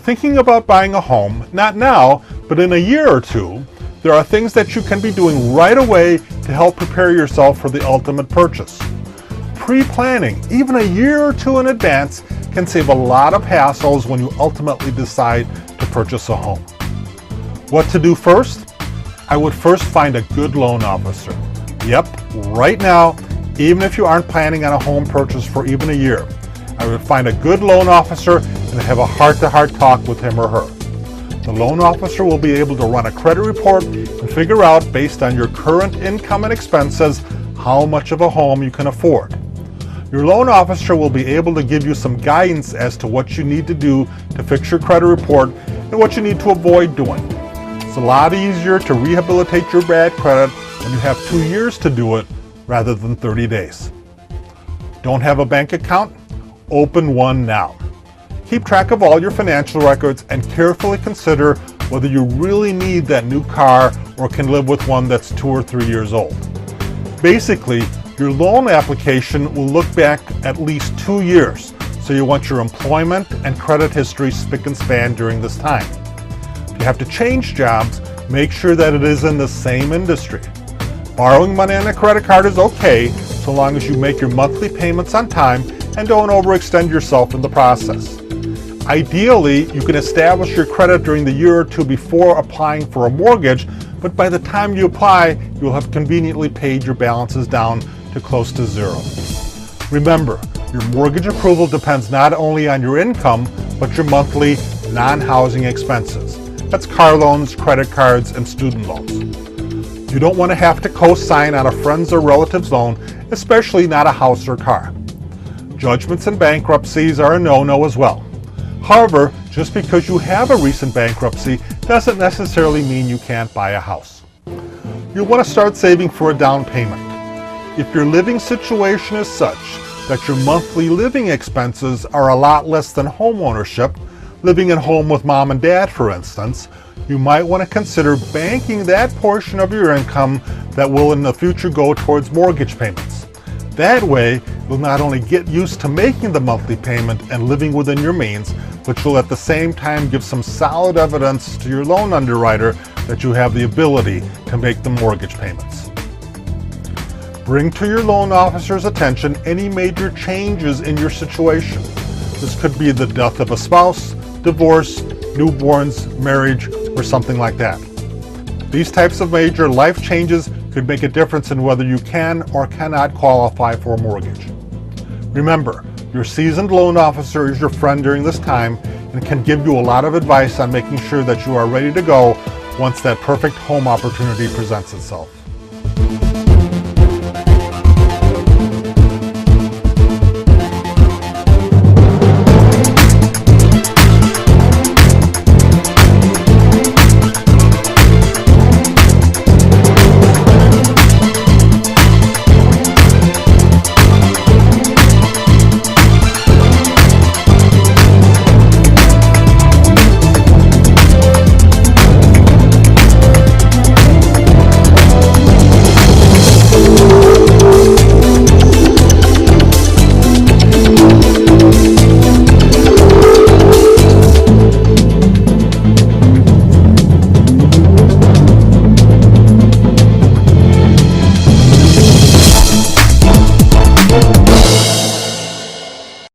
thinking about buying a home, not now, but in a year or two, there are things that you can be doing right away to help prepare yourself for the ultimate purchase. Pre-planning, even a year or two in advance, can save a lot of hassles when you ultimately decide to purchase a home. What to do first? I would first find a good loan officer. Yep, right now, even if you aren't planning on a home purchase for even a year, I would find a good loan officer and have a heart-to-heart talk with him or her. The loan officer will be able to run a credit report and figure out, based on your current income and expenses, how much of a home you can afford. Your loan officer will be able to give you some guidance as to what you need to do to fix your credit report and what you need to avoid doing. It's a lot easier to rehabilitate your bad credit when you have 2 years to do it rather than 30 days. Don't have a bank account? Open one now. Keep track of all your financial records and carefully consider whether you really need that new car or can live with one that's 2 or 3 years old. Basically, your loan application will look back at least 2 years, so you want your employment and credit history spick and span during this time. If you have to change jobs, make sure that it is in the same industry. Borrowing money on a credit card is okay, so long as you make your monthly payments on time and don't overextend yourself in the process. Ideally, you can establish your credit during the year or two before applying for a mortgage, but by the time you apply, you'll have conveniently paid your balances down to close to zero. Remember, your mortgage approval depends not only on your income, but your monthly non-housing expenses. That's car loans, credit cards, and student loans. You don't want to have to co-sign on a friend's or relative's loan, especially not a house or car. Judgments and bankruptcies are a no-no as well. However, just because you have a recent bankruptcy doesn't necessarily mean you can't buy a house. You'll want to start saving for a down payment. If your living situation is such that your monthly living expenses are a lot less than home ownership, living at home with mom and dad for instance, you might want to consider banking that portion of your income that will in the future go towards mortgage payments. That way, you'll not only get used to making the monthly payment and living within your means, but you'll at the same time give some solid evidence to your loan underwriter that you have the ability to make the mortgage payments. Bring to your loan officer's attention any major changes in your situation. This could be the death of a spouse, divorce, newborns, marriage, or something like that. These types of major life changes could make a difference in whether you can or cannot qualify for a mortgage. Remember, your seasoned loan officer is your friend during this time and can give you a lot of advice on making sure that you are ready to go once that perfect home opportunity presents itself.